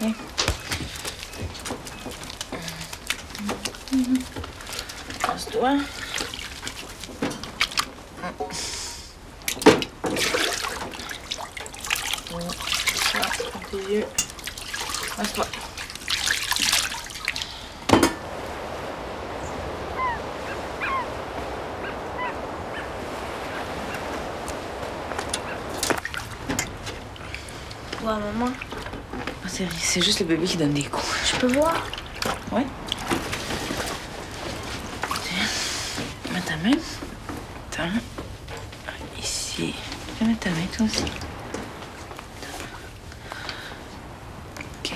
Viens. Passe-toi. Ça, prends tes yeux. Passe-toi. Ouais, maman. Oh, c'est juste le bébé qui donne des coups. Je peux voir? Ouais. Tiens. Mets ta main. Ta main. Ici. Viens mettre ta main, toi aussi. OK.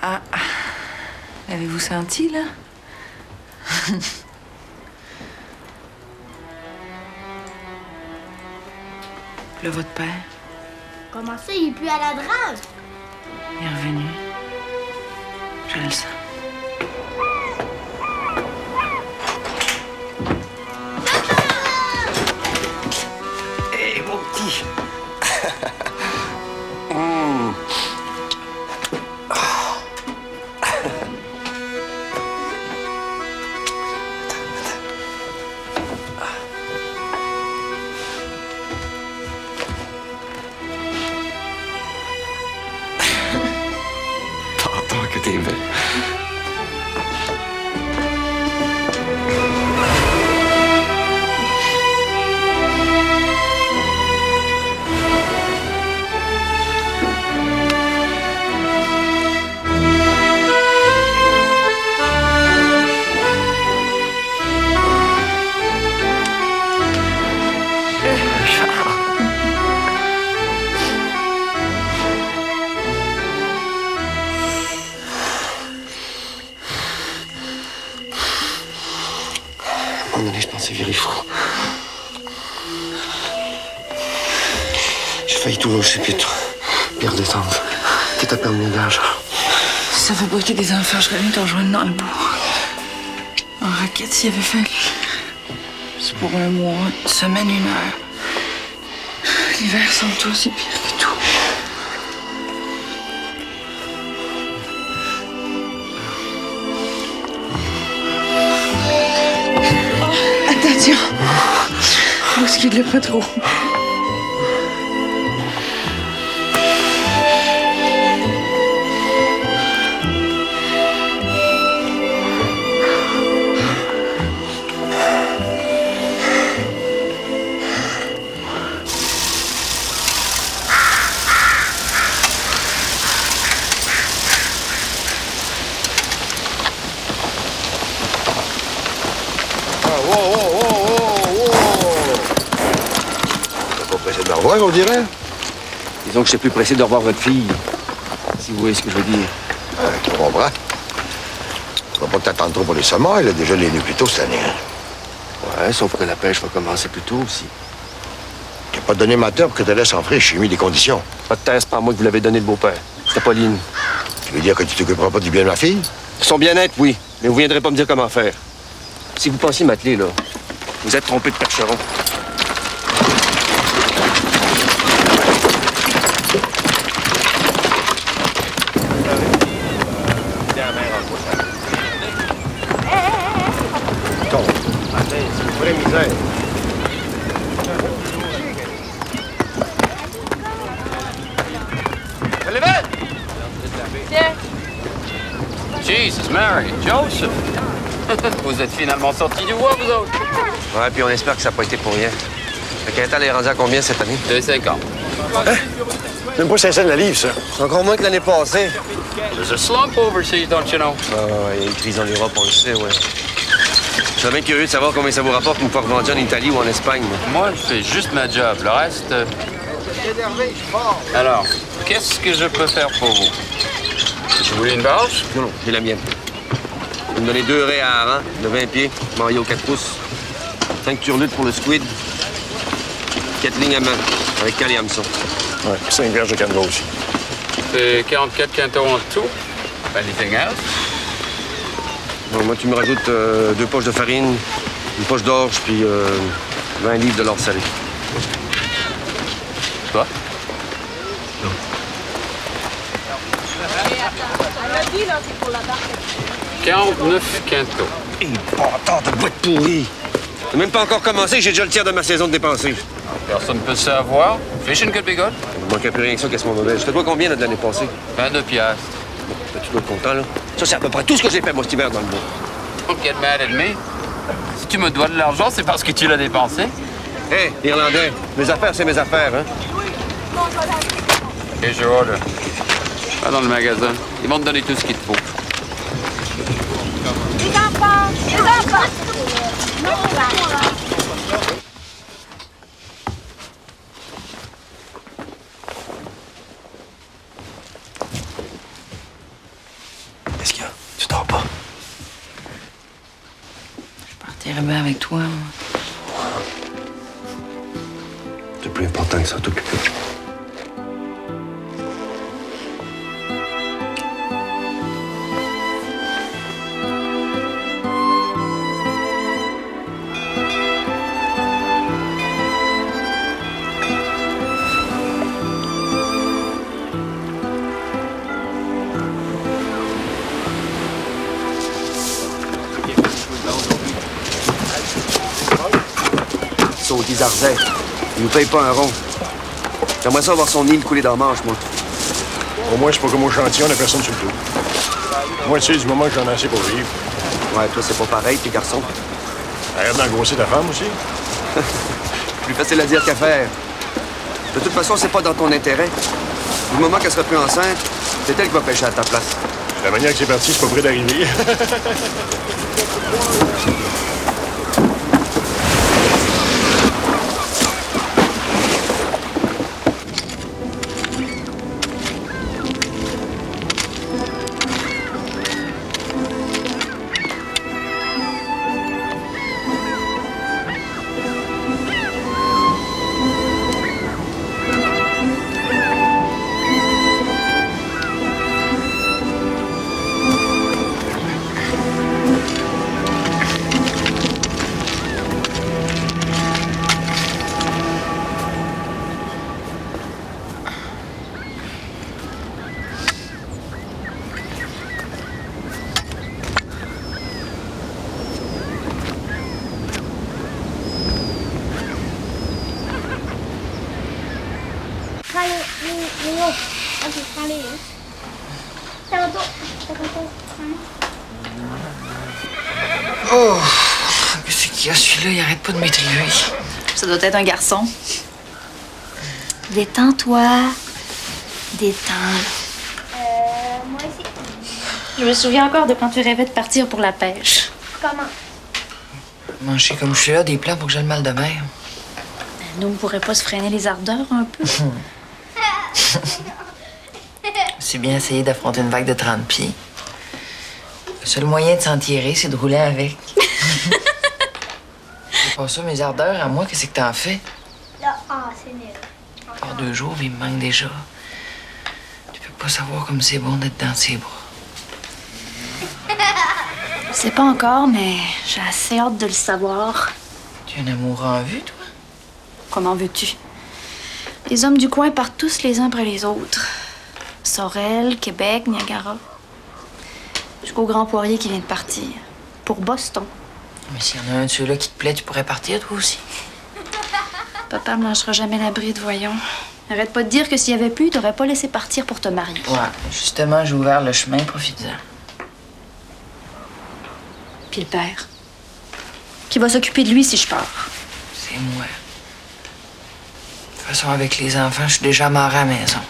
Ah. Avez-vous senti, là? Là, votre père. Comment ça, il est plus à la drave? Il est revenu. Je le sens. Hé, mon petit. T'entends que t'es belle. À un moment donné, je pensais virer fou. J'ai failli tout lâcher, puis puis redescendre. Quitte à perdre mes gages. Si ça fait pas que des enfants, je serais venu te rejoindre dans le bourg. En raquette, s'il avait fallu. C'est pour un mois, une semaine, 1 heure. L'hiver, sans toi, c'est pire que tout. Attention. Bouscule-le pas trop. T'es pas pressé de me revoir, on dirait? Disons que je suis plus pressé de revoir votre fille. Si vous voyez ce que je veux dire. Tu comprends? Tu vas pas t'attendre trop pour les saumons, il a déjà les nuits plus tôt cette année. Hein? Ouais, sauf que la pêche va commencer plus tôt aussi. T'as pas donné ma terre pour que tu laisses en friche, j'ai mis des conditions. Pas de terre, c'est pas moi qui vous l'avez donné, le beau-père. C'était Pauline. Tu veux dire que tu t'occuperas pas du bien de ma fille? Son bien-être, oui. Mais vous viendrez pas me dire comment faire. Si vous pensiez m'atteler, là, vous êtes trompé de percheron. C'est une vraie misère. Jesus, Mary, Joseph. Vous êtes finalement sortis du bois, vous autres? Ouais, puis on espère que ça n'a pas été pour rien. Le quintal est rendu à combien cette année? 2,50. Hein? C'est même pas 5 cents la livre, ça. C'est encore moins que l'année passée. There's a slump overseas, don't you know? Il y a une crise en Europe, on le sait, ouais. Je serais bien curieux de savoir combien ça vous rapporte une fois revendu en Italie ou en Espagne. Moi, je fais juste ma job. Le reste... Alors, qu'est-ce que je peux faire pour vous? Vous voulez une bâche? Non, j'ai la mienne. Vous me donnez 2 raies à hareng de 20 pieds, Mario 4 pouces, 5 turlutes pour le squid, 4 lignes à main, avec cale et hameçon. Ouais, 5 verges de canevas aussi. C'est 44 quintaux en tout. Anything else? Bon, moi, tu me rajoutes 2 poches de farine, une poche d'orge, puis 20 livres de l'or salé. Toi? 49 quintaux. Et bâtard de boîte pourrie! J'ai même pas encore commencé, j'ai déjà le tiers de ma saison de dépensée. Personne ne peut savoir. Fishing could be good. Il me manquait plus rien que ça, qu'est-ce mon mauvais. Je te dois combien là, de l'année passée? 22 piastres. Tu dois être content, là? Ça, c'est à peu près tout ce que j'ai fait, moi, cet hiver, dans le bois. Don't get mad at me. Si tu me dois de l'argent, c'est parce que tu l'as dépensé. Hé, Irlandais, mes affaires, c'est mes affaires, hein? OK, je order. Va dans le magasin. Ils vont te donner tout ce qu'il te faut. Les enfants! Les enfants! Qu'est-ce qu'il y a? Tu dors pas? Je partirais bien avec toi, moi. C'est plus important que ça, t'occuper. Son Guizarzais. Il nous paye pas un rond. J'aimerais ça voir son île couler dans la Manche, moi. Au moins, c'est pas comme au chantier, on a personne sur le dos. Moi, tu sais, du moment que j'en ai assez pour vivre. Ouais, toi, c'est pas pareil, tes garçons. Arrête d'engrosser ta femme aussi. Plus facile à dire qu'à faire. De toute façon, c'est pas dans ton intérêt. Du moment qu'elle sera plus enceinte, c'est elle qui va pêcher à ta place. La manière que c'est parti, c'est pas près d'arriver. Oh! Qu'est-ce qu'il y a, celui-là? Il arrête pas de m'étriver. Ça doit être un garçon. Détends-toi. Détends. Moi aussi. Je me souviens encore de quand tu rêvais de partir pour la pêche. Comment? Manger comme je suis là, des plans pour que j'ai le mal de mer. Nous, on pourrait pas se freiner les ardeurs un peu? C'est bien essayer d'affronter une vague de 30 pieds. Le seul moyen de s'en tirer, c'est de rouler avec. C'est pas ça, mes ardeurs, à moi, qu'est-ce que t'en fais? Là, c'est nul. Encore 2 jours, mais il me manque déjà. Tu peux pas savoir comme c'est bon d'être dans ses bras. Je sais pas encore, mais j'ai assez hâte de le savoir. Tu as un amour en vue, toi? Comment veux-tu? Les hommes du coin partent tous les uns après les autres. Sorel, Québec, Niagara. Jusqu'au Grand Poirier qui vient de partir. Pour Boston. Mais s'il y en a un de ceux-là qui te plaît, tu pourrais partir, toi aussi. Papa me lâchera jamais la bride, voyons. Arrête pas de dire que s'il y avait plus, t'aurais pas laissé partir pour te marier. Ouais, justement, j'ai ouvert le chemin, profite-en. Puis le père. Qui va s'occuper de lui si je pars. C'est moi. De toute façon, avec les enfants, je suis déjà marré à la maison.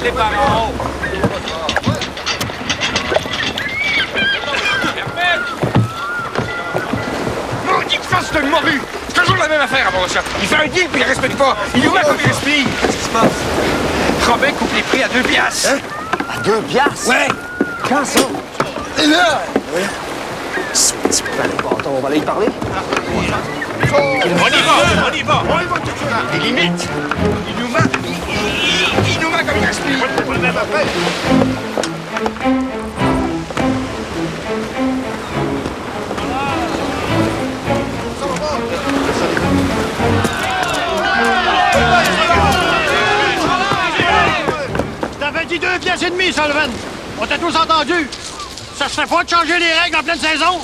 Les parents! Maudite face de morue! Toujours la même affaire avant ça. Il fait un deal puis il respecte pas. Il nous met comme il respire. Qu'est-ce qui se passe? Robin coupe les prix à 2 piastres. Hein? À 2 piastres? Ouais! Quand ça? Et là! On va aller y parler. On y va! On y va tout de suite. Des limites. Il nous met. Il nous met comme il respire. C'est pas la même affaire. pièces et demie, Sullivan. On t'a tous entendu. Ça se fait pas de changer les règles en pleine saison?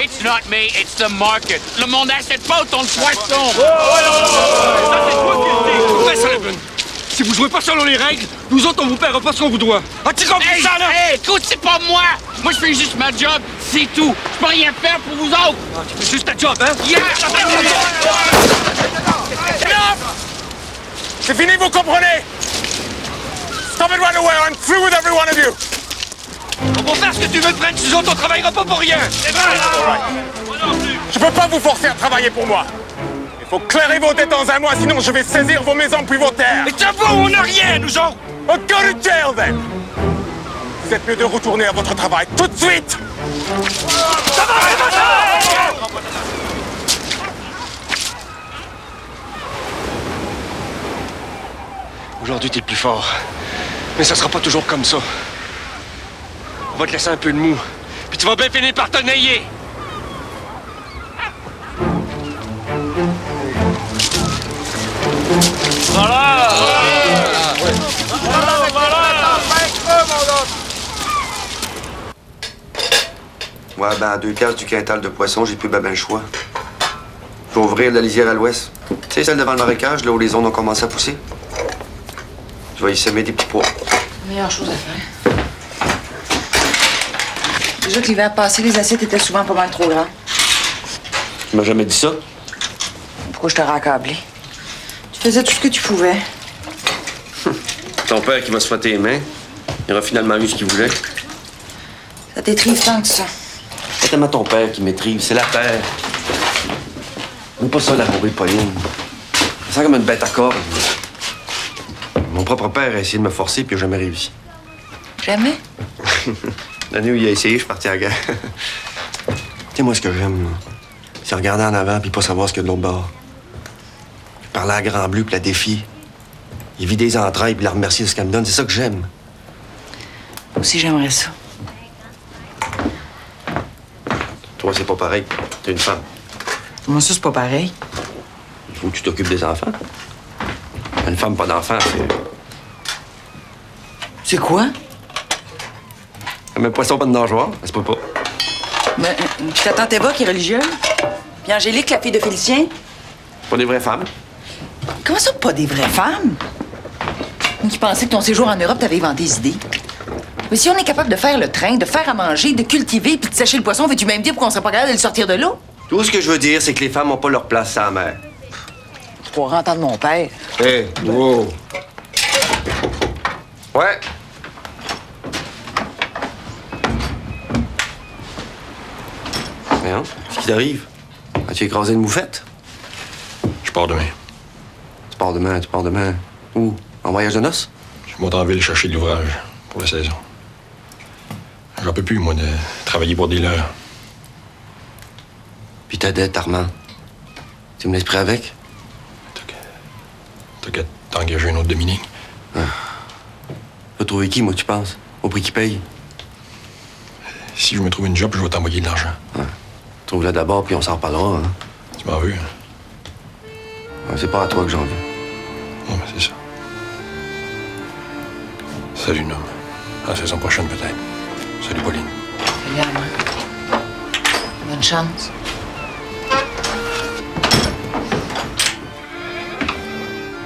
It's not me, it's the market. Le monde achète pas autant de poissons. Mais Sullivan, si vous jouez pas selon les règles, nous autres, on vous paiera pas ce qu'on vous doit. As-tu compris ça, là? Hey, écoute, c'est pas moi. Moi, je fais juste ma job, c'est tout. Je peux rien faire pour vous autres. Ah, tu fais juste ta job, hein? Yeah! C'est fini, vous comprenez? Stop it right away, I'm through with every one of you. On va faire ce que tu veux, French, nous autres, on travaillera pas pour rien. Je peux pas vous forcer à travailler pour moi. Il faut clairer vos dettes dans un mois, sinon je vais saisir vos maisons puis vos terres. Mais t'as beau, on n'a rien, nous autres. Oh, go to jail, then. Vous êtes mieux de retourner à votre travail tout de suite. Aujourd'hui, t'es le plus fort. Mais ça sera pas toujours comme ça. On va te laisser un peu de mou. Puis tu vas bien finir par te nailler. Ouais, ben, à 2 cases du quintal de poissons, j'ai plus ben le choix. Je vais ouvrir la lisière à l'ouest. Tu sais, celle devant le marécage, là où les ondes ont commencé à pousser. Je vais y semer des petits pois. Meilleure chose à faire. Déjà que l'hiver passé, les assiettes étaient souvent pas mal trop grands. Tu m'as jamais dit ça? Pourquoi je t'aurais accablé? Tu faisais tout ce que tu pouvais. Ton père qui va se frotter les mains, il aura finalement eu ce qu'il voulait. Ça t'étrive tant que ça. C'est tellement ton père qui maîtrise, c'est la terre. Mais pas ça, la bourrée de Pauline. Ça sent comme une bête à cordes. Mon propre père a essayé de me forcer, puis il n'a jamais réussi. Jamais? L'année où il a essayé, je suis parti à la guerre. Tu sais, moi, ce que j'aime, là, c'est regarder en avant puis pas savoir ce qu'il y a de l'autre bord. Parler à Grand Bleu puis la défier. Il vit des entrailles puis la remercier de ce qu'elle me donne. C'est ça que j'aime. Moi aussi, j'aimerais ça. Toi, c'est pas pareil. T'es une femme. Moi, ça, c'est pas pareil. Il faut que tu t'occupes des enfants. Une femme, pas d'enfant, c'est... C'est quoi? Même poisson, pas de nageoire. Ça se peut pas. Mais, puis ta tante Eva, qui est religieuse? Puis Angélique, la fille de Félicien? Pas des vraies femmes. Comment ça, pas des vraies femmes? Moi qui pensais que ton séjour en Europe, t'avais inventé des idées. Mais si on est capable de faire le train, de faire à manger, de cultiver puis de sécher le poisson, veux-tu même dire qu'on serait pas capable de le sortir de l'eau? Tout ce que je veux dire, c'est que les femmes n'ont pas leur place à la mer. Tu pourras entendre mon père. Hé, wow. Ouais. Mais hein, qu'est-ce qui t'arrive? As-tu écrasé une moufette? Je pars demain. Tu pars demain. Où? En voyage de noces? Je monte en ville chercher de l'ouvrage pour la saison. J'en peux plus, moi, de travailler pour des leurs. Puis ta dette, Armand. Tu me laisses prêt avec? T'as qu'à t'engager un autre Dominique. Vas trouver qui, moi, tu penses? Au prix qu'il paye? Si je me trouve une job, je vais t'envoyer de l'argent. Ouais. Trouve-la d'abord, puis on s'en reparlera, hein? Tu m'en veux, hein? Ouais, c'est pas à toi que j'en veux. Non, mais c'est ça. Salut, Nom. À la saison prochaine, peut-être. Salut, Pauline. Salut, Armand. Bonne chance.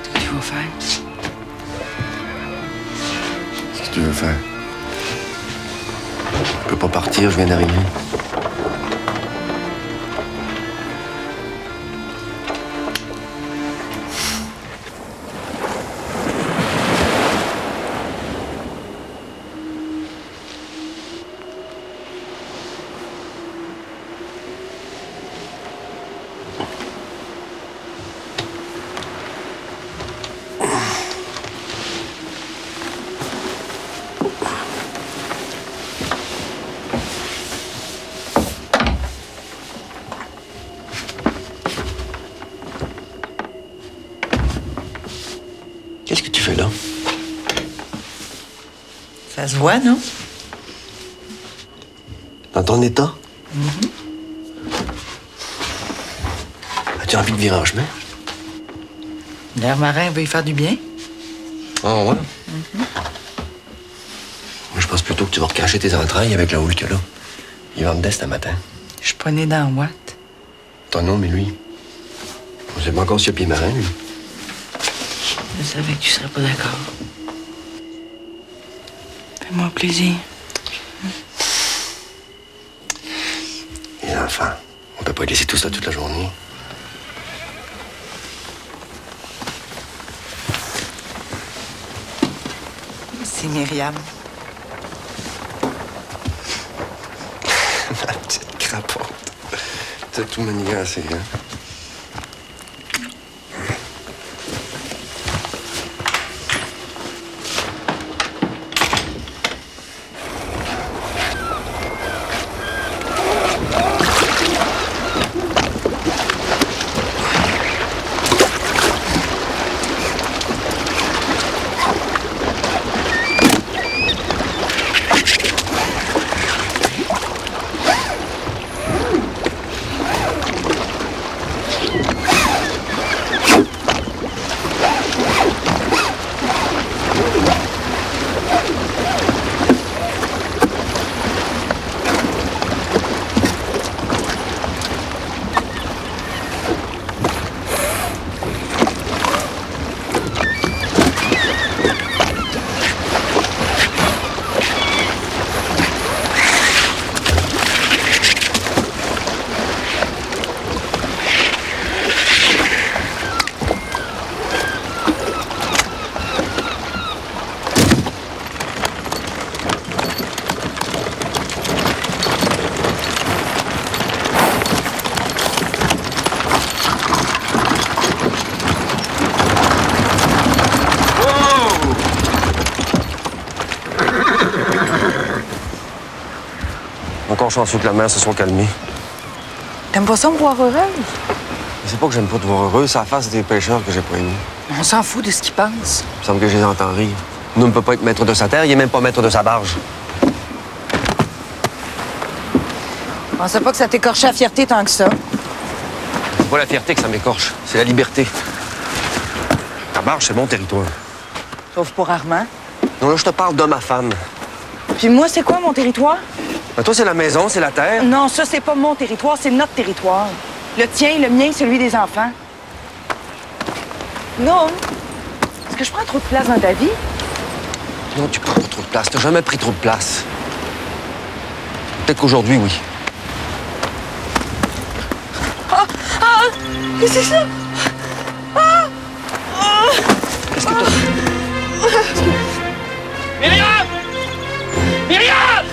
Qu'est-ce que tu vas faire? Qu'est-ce que tu veux faire? Je peux pas partir, je viens d'arriver. Qu'est-ce que tu fais là? Ça se voit, non? Dans ton état? As-tu envie de virer en chemin? L'air marin veut y faire du bien. Ah ouais? Moi, je pense plutôt que tu vas recacher tes entrailles avec la houle que là. Il va me dire ce matin. Je suis pas née dans Watt. Ton nom, mais lui. On sait pas encore s'il y a pied marin, lui. Je savais que tu serais pas d'accord. Fais-moi plaisir. Les enfants, on peut pas laisser tout ça toute la journée. C'est Myriam. Ma petite crapote. T'as tout manigancé, hein? Encore chanceux que la mer se soit calmée. T'aimes pas ça me voir heureuse? C'est pas que j'aime pas te voir heureux, c'est la face des pêcheurs que j'ai pas aimé. On s'en fout de ce qu'ils pensent. Il me semble que je les entends rire. Nous ne peut pas être maître de sa terre, il est même pas maître de sa barge. Je pensais pas que ça t'écorchait la fierté tant que ça. C'est pas la fierté que ça m'écorche, c'est la liberté. Ta barge, c'est mon territoire. Sauf pour Armand. Non, là, je te parle de ma femme. Puis moi, c'est quoi mon territoire? Ben, toi, c'est la maison, c'est la terre. Non, ça, c'est pas mon territoire, c'est notre territoire. Le tien, le mien, celui des enfants. Non. Est-ce que je prends trop de place dans ta vie? Non, tu prends pas trop de place. T'as jamais pris trop de place. Peut-être qu'aujourd'hui, oui. Qu'est-ce que c'est ça? Qu'est-ce que t'as... Myriam! Myriam!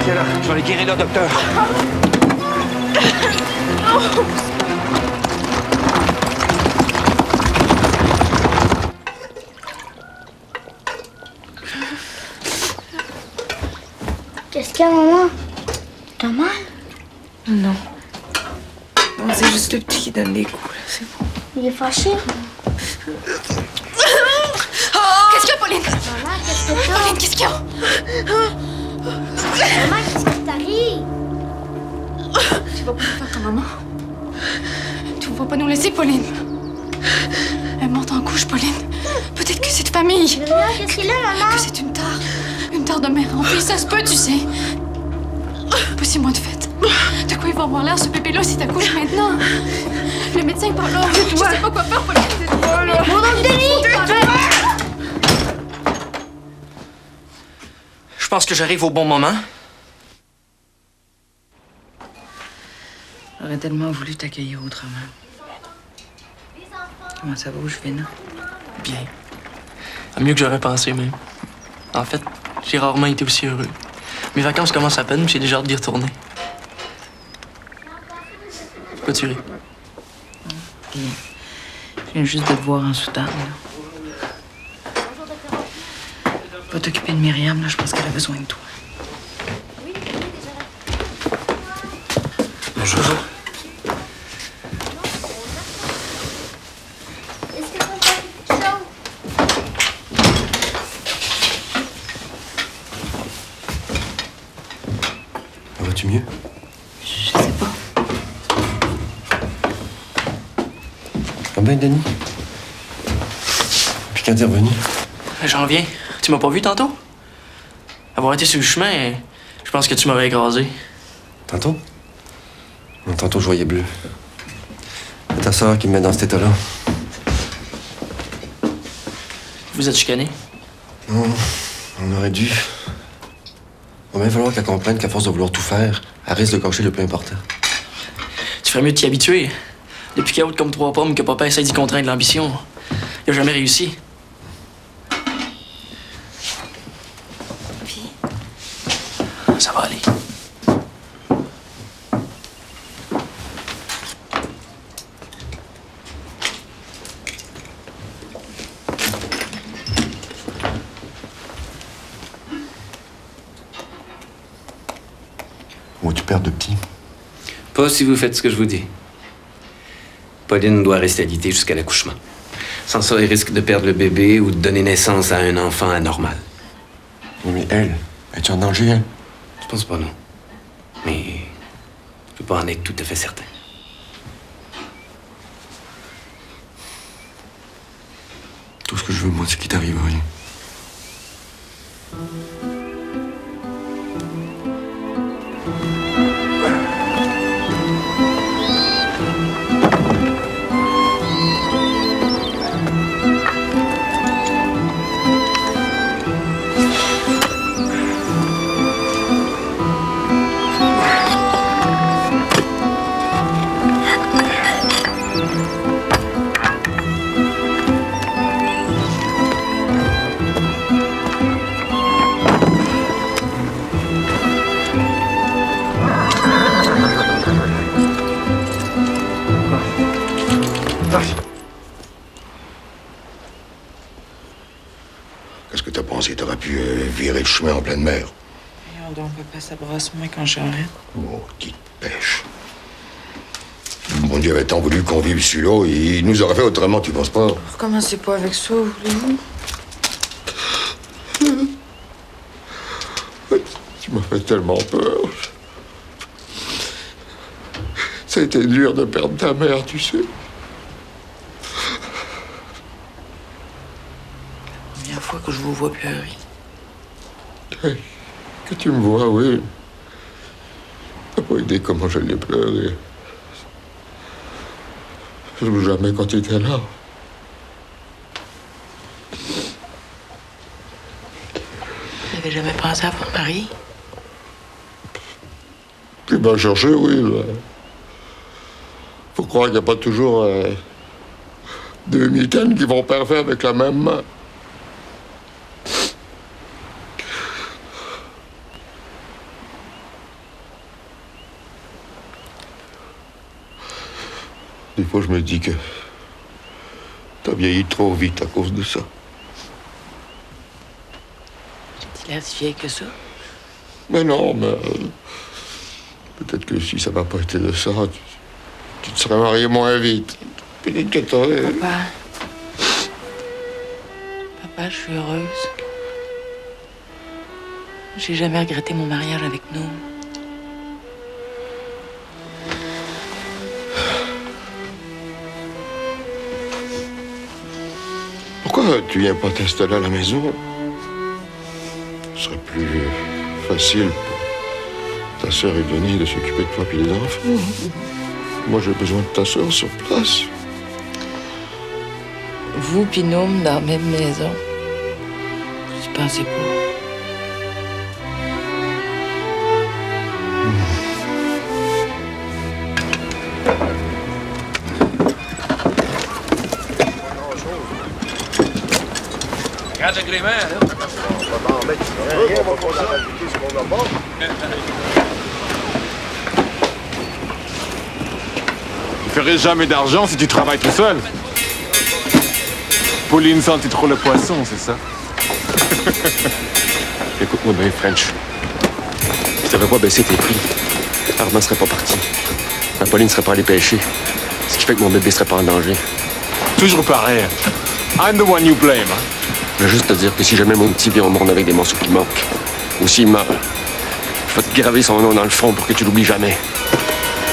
Viens là, je vais aller guérir le docteur. Qu'est-ce qu'il y a, maman? T'as mal? Non. Non, c'est juste le petit qui donne des coups, là, c'est bon. Il est fâché? Qu'est-ce qu'il y a, Pauline? Maman, qu'est-ce que t'as? Pauline, qu'est-ce qu'il y a? Maman, qu'est-ce que t'arrive? Tu vas pas nous faire comme maman? Tu vas pas nous laisser, Pauline? Elle est morte en couche, Pauline. Peut-être que c'est de famille. Myriam, qu'est-ce qu'il a, maman? Que c'est une tare. Une tare de mère en fille, ça se peut, tu sais. Pas 6 mois de fête. De quoi il va avoir l'air, ce bébé-là, si t'accouches maintenant? Le médecin est pas là. Je sais pas quoi faire, Pauline. Mon oncle Denis! Je pense que j'arrive au bon moment. J'aurais tellement voulu t'accueillir autrement. Comment ça va où je vais, non? Bien. Mieux que j'aurais pensé, même. En fait, j'ai rarement été aussi heureux. Mes vacances commencent à peine, j'ai déjà hâte d'y retourner. Pourquoi tu ris? Bien. Je viens juste de te voir en soutane, là. Va t'occuper de Myriam, là, je pense qu'elle a besoin de toi. Bonjour. Est-ce que t'as quelque chose? Vas-tu mieux? Je sais pas. va bien, Denis? Puis quand t'es revenu? J'en viens. Tu m'as pas vu tantôt? Avoir été sur le chemin, je pense que tu m'aurais écrasé. Tantôt? Non, tantôt, je voyais bleu. C'est ta sœur qui me met dans cet état-là. Vous êtes chicané? Non, on aurait dû. Il va bien falloir qu'elle comprenne qu'à force de vouloir tout faire, elle risque de gâcher le plus important. Tu ferais mieux de t'y habituer. Depuis qu'il y a autre comme 3 pommes que papa essaie d'y contraindre l'ambition, il a jamais réussi. Puis, Ça va aller. Où tu perds de petit? Pas si vous faites ce que je vous dis. Pauline doit rester alitée jusqu'à l'accouchement. Sans ça, elle risque de perdre le bébé ou de donner naissance à un enfant anormal. Oui, mais elle, es-tu en danger, elle? Je pense pas, non. Mais je peux pas en être tout à fait certain. Tout ce que je veux, moi, c'est qu'il t'arrive rien. Qu'est-ce que t'as pensé? T'aurais pu virer le chemin en pleine mer. Voyons donc, papa, ça brasse moins quand j'arrête. Oh, petite pêche. Mon Dieu avait tant voulu qu'on vive sur l'eau, il nous aurait fait autrement, tu penses pas? Recommencez pas avec ça, voulez-vous? Tu m'as fait tellement peur. Ça a été dur de perdre ta mère, tu sais. Première fois que je vous vois pleurer. Que tu me vois, oui. T'as pas idée comment je l'ai pleuré. Je ne jamais quand tu étais là. Vous n'avez jamais pensé à votre mari? Puis ben chercher, oui. Faut croire qu'il n'y a pas toujours deux mitaines qui vont parfaire avec la même main. Des fois, je me dis que t'as vieilli trop vite à cause de ça. J'ai-tu l'air si vieille que ça? Mais non, mais peut-être que si ça n'a pas été de ça, tu te serais marié moins vite. Peut-être que t'aurais... Papa. Papa, je suis heureuse. J'ai jamais regretté mon mariage avec nous. Pourquoi tu viens pas t'installer à la maison? Ce serait plus facile pour ta sœur et Denis de s'occuper de toi et des enfants. Moi, j'ai besoin de ta sœur sur place. Vous pis Noam dans la même maison. Vous y pensez pas? Regarde l'agrément, là. Tu ferais jamais d'argent si tu travailles tout seul. Pauline sentit trop le poisson, c'est ça? Écoute-moi bien, French. Si t'avais pas baissé tes prix, Armand serait pas parti. Pauline serait pas allée pêcher. Ce qui fait que mon bébé serait pas en danger. Toujours pareil. I'm the one you blame, hein? Je veux juste te dire que si jamais mon petit vient au monde avec des morceaux qui manquent, ou s'il meurt, je vais te graver son nom dans le front pour que tu l'oublies jamais.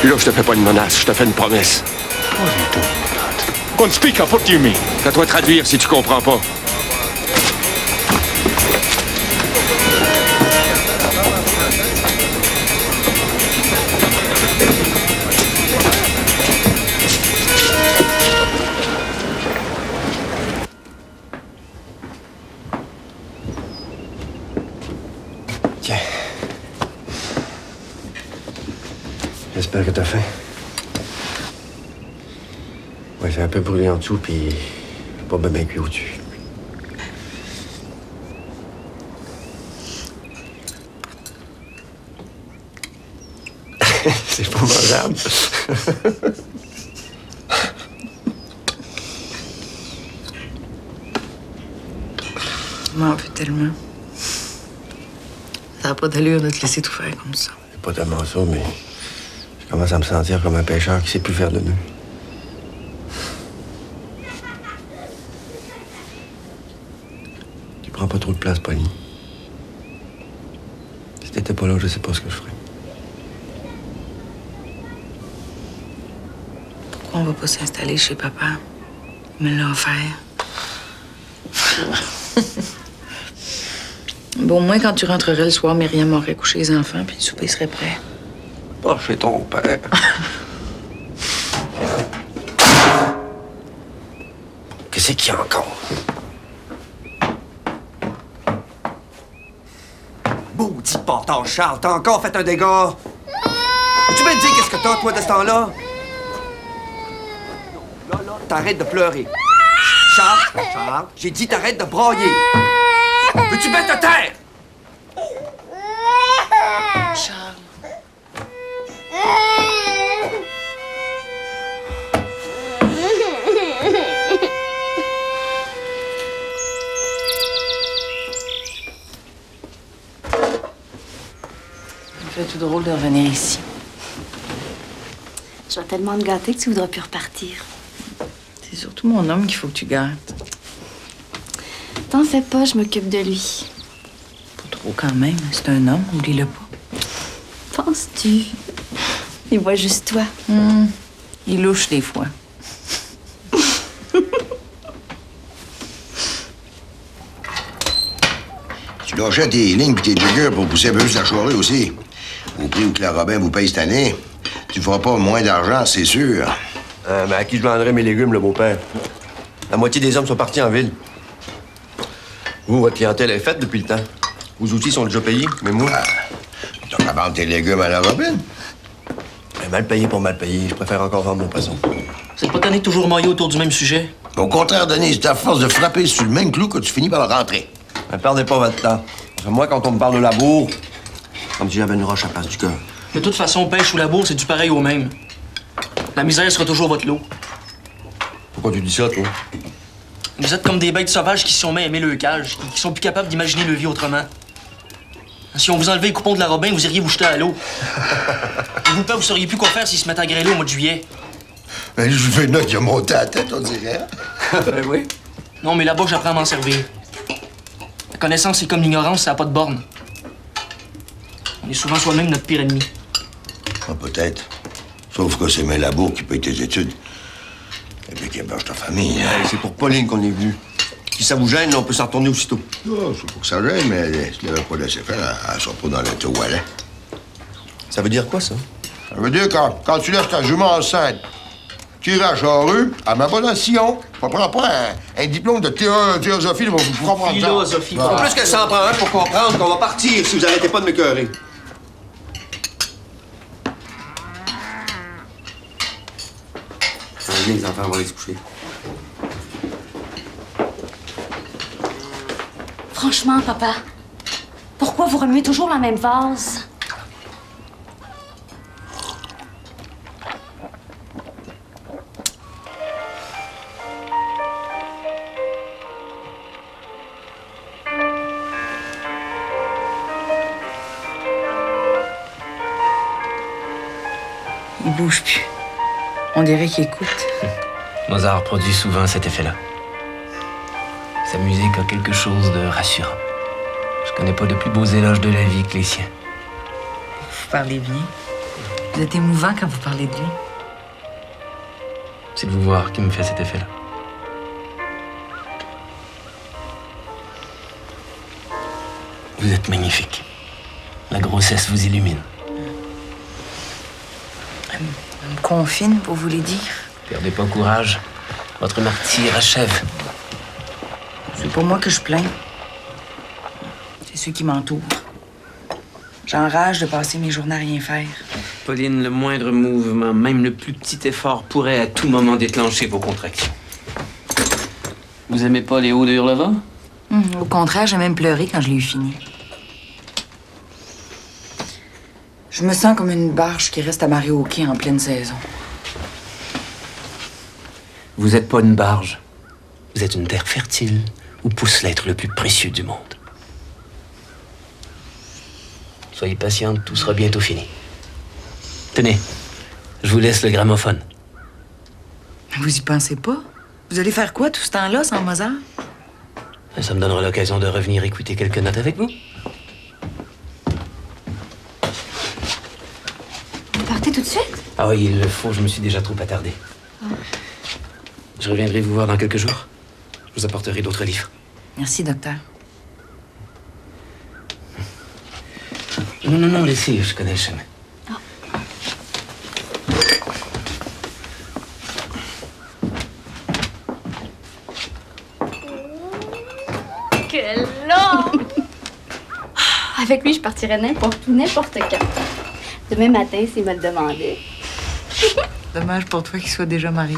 Puis là, je te fais pas une menace, je te fais une promesse. What are you doing, God? Go and speak up, what do you mean? À toi de traduire si tu comprends pas. Tiens. J'espère que t'as faim. Ouais, c'est un peu brûlé en dessous, puis pas bien cuit au-dessus. C'est pas mangeable. Je m'en veux tellement. Ça n'a pas d'allure de te laisser tout faire comme ça. C'est pas tellement ça, mais je commence à me sentir comme un pêcheur qui sait plus faire de nœuds. Tu prends pas trop de place, Pauline. Si t'étais pas là, je sais pas ce que je ferais. Pourquoi on va pas s'installer chez papa? Il me l'a offert. Bon, au moins, quand tu rentrerais le soir, Myriam aurait couché les enfants, puis le souper serait prêt. Pas chez ton père. Qu'est-ce qu'il y a encore? Maudit porteur Charles, t'as encore fait un dégât! Tu me dire qu'est-ce que t'as, toi, de ce temps-là? Là, t'arrêtes de pleurer. Charles, j'ai dit t'arrêtes de brailler. Veux-tu mettre à terre? Charles. Ça me fait tout drôle de revenir ici. Je vais tellement te gâter que tu voudras plus repartir. C'est surtout mon homme qu'il faut que tu gâtes. T'en fais pas, je m'occupe de lui. Pas trop quand même. C'est un homme, oublie-le pas. Penses-tu? Il voit juste toi. Il louche des fois. Tu lâchais tes lignes pis tes jiggers pour pousser un peu plus la charrue aussi. Au prix où Clara Robin vous paye cette année, tu feras pas moins d'argent, c'est sûr. Mais à qui je vendrais mes légumes, le beau-père? La moitié des hommes sont partis en ville. Vous, votre clientèle est faite depuis le temps. Vos outils sont déjà payés, mais moi... Tu vas vendre tes légumes à la Robin? Mal payé pour mal payé, je préfère encore vendre mon poisson. Vous êtes pas tanné de toujours mailler autour du même sujet? Au contraire, Denis, c'est à force de frapper sur le même clou que tu finis par le rentrer. Ne perdez pas votre temps. Moi, quand on me parle de labour, comme si j'avais une roche à place du cœur. De toute façon, pêche ou labour, c'est du pareil au même. La misère sera toujours votre lot. Pourquoi tu dis ça, toi? Vous êtes comme des bêtes sauvages qui se sont mis à aimer le cage, qui sont plus capables d'imaginer le vie autrement. Si on vous enlevait les coupons de la Robin, vous iriez vous jeter à l'eau. Et vous, père, vous sauriez plus quoi faire s'ils se mettent à grêler au mois de juillet. Ben, je fais note, il a monté à la tête, on dirait. Ben oui. Non, mais là-bas, j'apprends à m'en servir. La connaissance, c'est comme l'ignorance, ça n'a pas de borne. On est souvent soi-même notre pire ennemi. Ah, peut-être. Sauf que c'est mes labours qui payent tes études. Et puis qui hébergent ta famille. Hein. C'est pour Pauline qu'on est venu. Si ça vous gêne, on peut s'en retourner aussitôt. Oh, c'est pour que ça gêne, mais si tu l'avais pas laissé faire, elle sera pas dans le toilette. Ça veut dire quoi, ça? Ça veut dire quand tu laisses ta jument enceinte, tirer à charrue, à ma bonne sillon, on prend pas un diplôme de théosophie, vous comprendre ça. Philosophie. En plus que ça en prend un pour comprendre qu'on va partir si vous arrêtez pas de m'écœurer. Les enfants vont aller se coucher. Franchement, papa, pourquoi vous remuez toujours la même vase? Il bouge plus. On dirait qu'il écoute. Mozart produit souvent cet effet-là. Sa musique a quelque chose de rassurant. Je connais pas de plus beaux éloges de la vie que les siens. Vous parlez bien. Vous êtes émouvant quand vous parlez de lui. C'est de vous voir qui me fait cet effet-là. Vous êtes magnifique. La grossesse vous illumine. Elle me confine, pour vous les dire. Perdez pas courage. Votre martyre achève. C'est pas moi que je plains. C'est ceux qui m'entourent. J'enrage de passer mes journées à rien faire. Pauline, le moindre mouvement, même le plus petit effort, pourrait à tout moment déclencher vos contractions. Vous aimez pas les hauts de Hurleva? Au contraire, j'ai même pleuré quand je l'ai eu fini. Je me sens comme une barge qui reste amarrée au quai en pleine saison. Vous êtes pas une barge. Vous êtes une terre fertile où pousse l'être le plus précieux du monde. Soyez patiente, tout sera bientôt fini. Tenez, je vous laisse le gramophone. Vous y pensez pas? Vous allez faire quoi tout ce temps-là sans Mozart? Ça me donnera l'occasion de revenir écouter quelques notes avec vous. Vous partez tout de suite? Ah oui, il le faut, je me suis déjà trop attardé. Je reviendrai vous voir dans quelques jours. Je vous apporterai d'autres livres. Merci, docteur. Non, laissez, je connais le chemin. Quel long! Avec lui, je partirais n'importe où, n'importe quand. Demain matin, s'il me le demandait. Dommage pour toi qu'il soit déjà marié.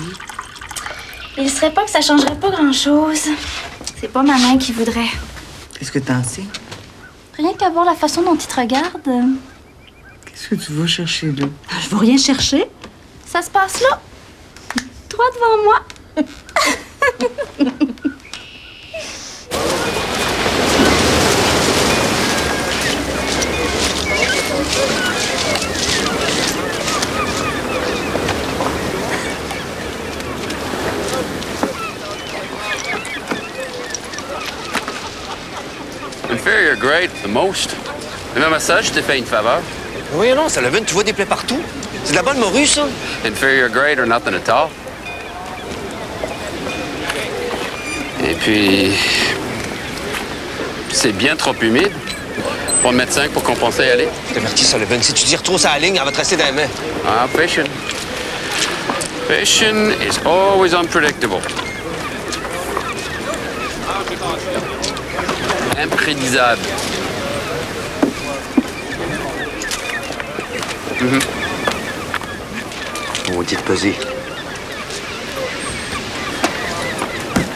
Il serait pas que ça changerait pas grand-chose. C'est pas ma main qui voudrait. Qu'est-ce que t'en sais? Rien qu'à voir la façon dont il te regarde. Qu'est-ce que tu vas chercher là? Je veux rien chercher. Ça se passe là. Toi devant moi. Inferior grade, the most. Même à ça, je t'ai fait une faveur. Oui, non, ça tu vois des plaies partout. C'est de la bonne morue, ça. Inferior grade or nothing at all. Et puis, c'est bien trop humide. Pas de médecin pour compenser y aller. Je t'avertis, Sullivan, si tu dis trop sa ligne, elle va te rester dans les mains. Ah, fishing. Fishing is always unpredictable. Imprédisable. On dit de peser.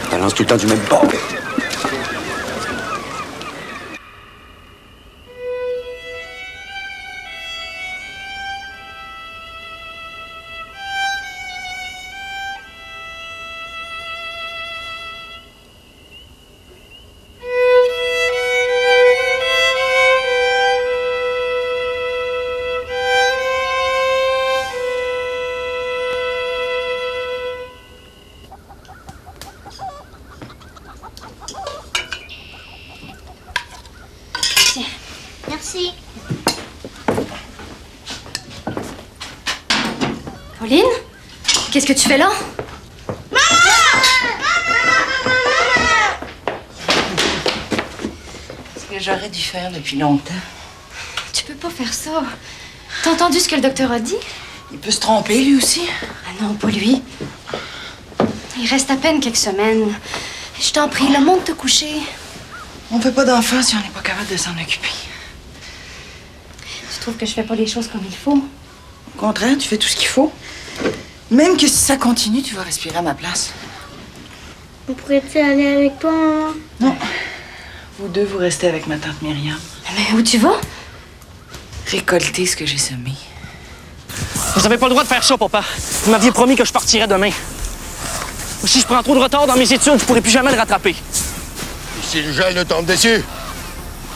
Balance tout le temps du même bord. Merci. Pauline? Qu'est-ce que tu fais là? Ce que j'aurais dû faire depuis longtemps. Tu peux pas faire ça. T'as entendu ce que le docteur a dit? Il peut se tromper, lui aussi. Ah non, pas lui. Il reste à peine quelques semaines. Je t'en prie, le monde te coucher. On fait pas d'enfants si on n'est pas capable de s'en occuper. Tu trouves que je fais pas les choses comme il faut? Au contraire, tu fais tout ce qu'il faut. Même que si ça continue, tu vas respirer à ma place. On pourrait-tu aller avec toi, maman? Non. Vous deux, vous restez avec ma tante Myriam. Mais où tu vas? Récolter ce que j'ai semé. Vous avez pas le droit de faire ça, papa. Vous m'aviez promis que je partirais demain. Si je prends trop de retard dans mes études, je pourrai plus jamais le rattraper. Si le gel ne tombe dessus,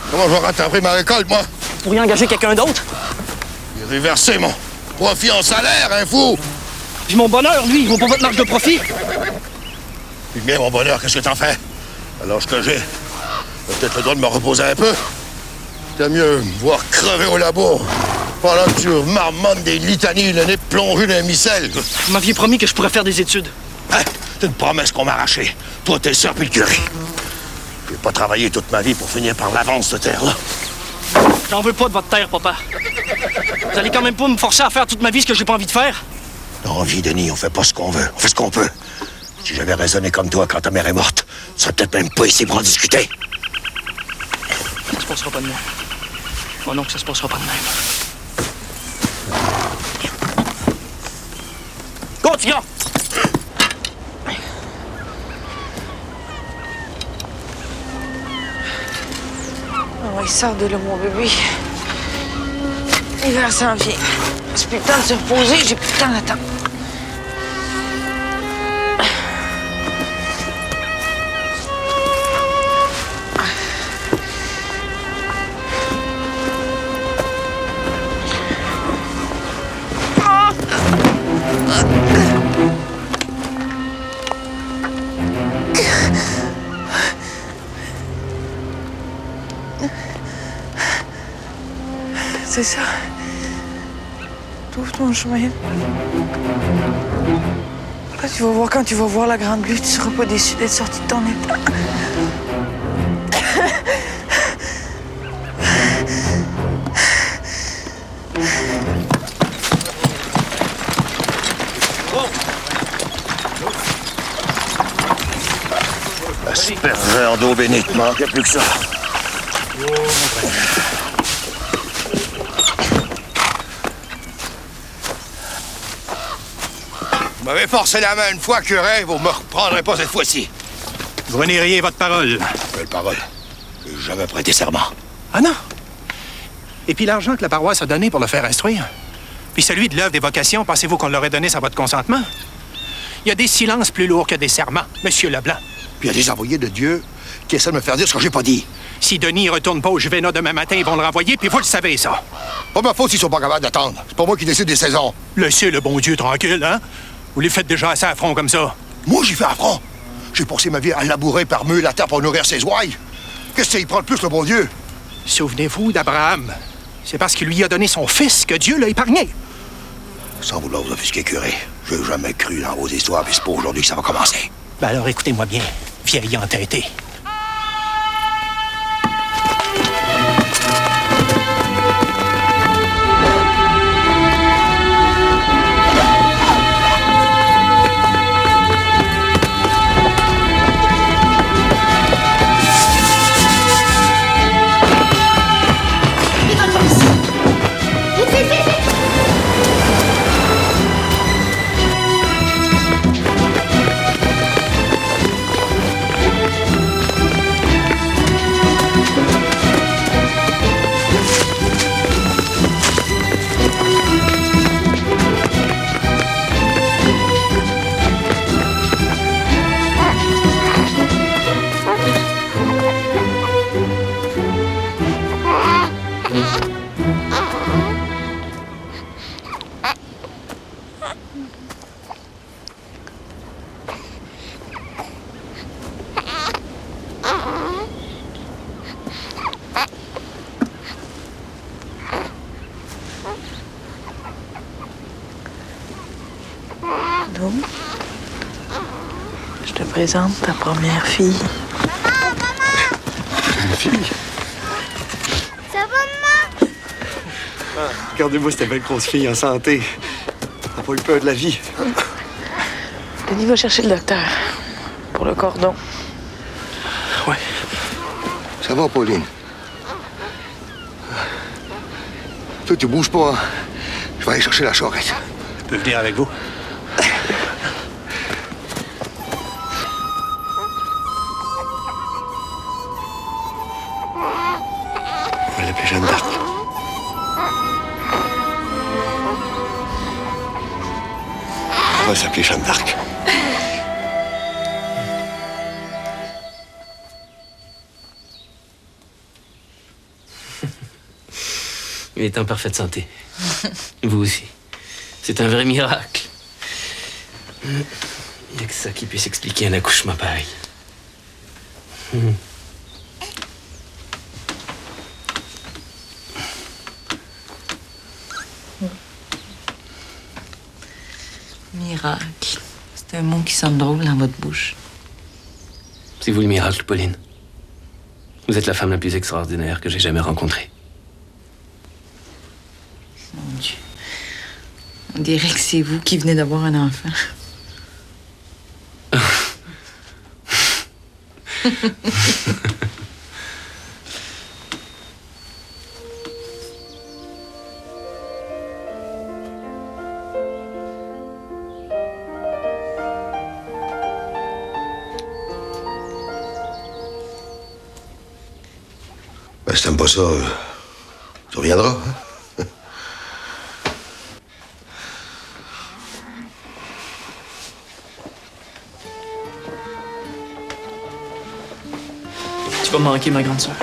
comment je vais rattraper ma récolte, moi? Vous pourriez engager quelqu'un d'autre? Il reverser mon profit en salaire, un fou! Puis mon bonheur, lui, il vaut pas votre marge de profit. Puis bien, mon bonheur, qu'est-ce que t'en fais? Alors que j'ai peut-être le droit de me reposer un peu. T'as mieux me voir crever au labo Pendant que tu marmonnes des litanies, le nez plongé dans un micelle. Vous m'aviez promis que je pourrais faire des études. Hein? C'est une promesse qu'on m'a arrachée. Toi, t'es le sœur puis le curé. Je vais pas travailler toute ma vie pour finir par la vendre, cette terre-là. J'en veux pas de votre terre, papa. Vous allez quand même pas me forcer à faire toute ma vie ce que j'ai pas envie de faire? L'envie, Denis, on fait pas ce qu'on veut. On fait ce qu'on peut. Si j'avais raisonné comme toi quand ta mère est morte, tu serais peut-être même pas ici pour en discuter. Ça se passera pas de même. Oh non, que ça se passera pas de même. Continue! Oh, il sort de là, mon bébé. L'hiver s'en vient. C'est plus le temps de se reposer, j'ai plus le temps d'attendre. C'est ça. Trouve ton chemin. Là, tu vas voir, quand tu vas voir la grande lutte, tu seras pas déçu d'être sorti de ton état. Aspergeur d'eau bénite, manquait plus que ça. Vous m'avez forcé la main une fois, curé, vous me reprendrez pas cette fois-ci. Vous renieriez votre parole. Quelle parole? J'ai jamais prêté serment. Ah non? Et puis l'argent que la paroisse a donné pour le faire instruire? Puis celui de l'œuvre d'évocation, pensez-vous qu'on l'aurait donné sans votre consentement? Il y a des silences plus lourds que des serments, Monsieur Leblanc. Puis il y a des envoyés de Dieu qui essaient de me faire dire ce que j'ai pas dit. Si Denis ne retourne pas au Juvénat demain matin, ils vont le renvoyer, puis vous le savez, ça. Pas ma faute s'ils sont pas capables d'attendre. C'est pas moi qui décide des saisons. Laissez le bon Dieu tranquille, hein? Vous les faites déjà assez à front comme ça. Moi, j'y fais affront. J'ai passé ma vie à labourer par meux la terre pour nourrir ses ouailles. Qu'est-ce qu'il prend de plus, le bon Dieu? Souvenez-vous d'Abraham. C'est parce qu'il lui a donné son fils que Dieu l'a épargné. Sans vouloir vous offusquer, curé, j'ai jamais cru dans vos histoires, puis c'est pas aujourd'hui que ça va commencer. Ben alors, écoutez-moi bien, vieille entêtée. Donc, je te présente ta première fille. Une fille? Ça va, maman? Regardez-moi cette belle grosse fille en santé. T'as pas eu peur de la vie. Denis va chercher le docteur pour le cordon. Ouais. Ça va, Pauline? Toi, tu bouges pas, hein? Je vais aller chercher la charrette. Je peux venir avec vous? On va l'appeler Jeanne d'Arc. On va s'appeler Jeanne d'Arc. Il est en parfaite santé. Vous aussi. C'est un vrai miracle. Il n'y a que ça qui puisse expliquer un accouchement pareil. Miracle. C'est un mot qui sonne drôle dans votre bouche. C'est vous le miracle, Pauline. Vous êtes la femme la plus extraordinaire que j'ai jamais rencontrée. Mon Dieu. On dirait que c'est vous qui venez d'avoir un enfant. Ben, si t'aimes pas ça, tu reviendras. Hein? Tu vas me manquer, ma grande sœur.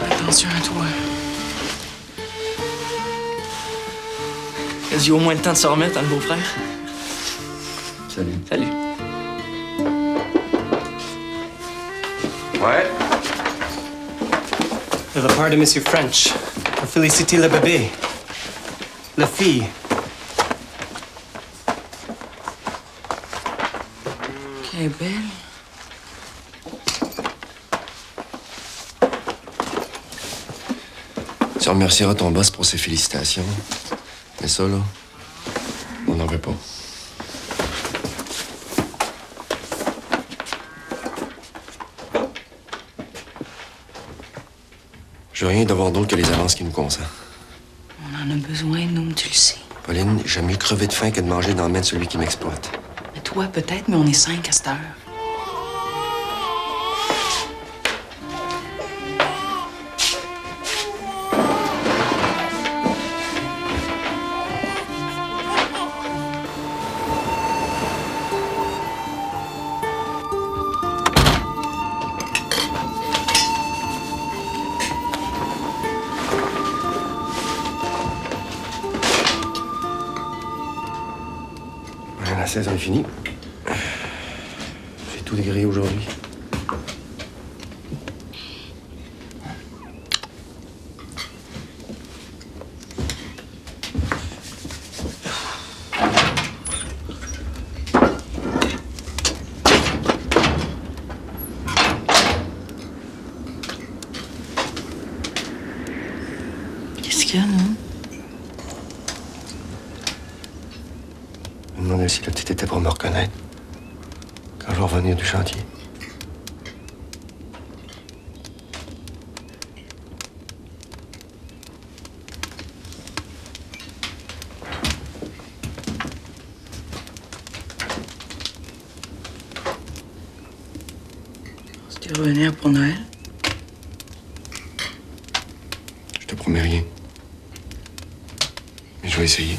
Attention à toi. Est-ce qu'il y a au moins le temps de se remettre, hein, le beau-frère? Salut. Salut. Ouais. De la part de Monsieur French, pour féliciter le bébé. La fille. Elle est belle. Tu remercieras ton boss pour ses félicitations. Mais ça, là, on n'en veut pas. Je veux rien devoir d'autre que les avances qui nous concernent. On en a besoin, nous, tu le sais. Pauline, j'aime mieux crever de faim que de manger dans la main de celui qui m'exploite. Mais toi, peut-être, mais on est 5 à cette heure. La saison est finie. J'ai tout dégrillé aujourd'hui. Qu'est-ce qu'il y a, non? Je me demandais si le petit était pour me reconnaître quand je vais revenir du chantier. C'était revenir pour Noël. Je te promets rien. Mais je vais essayer.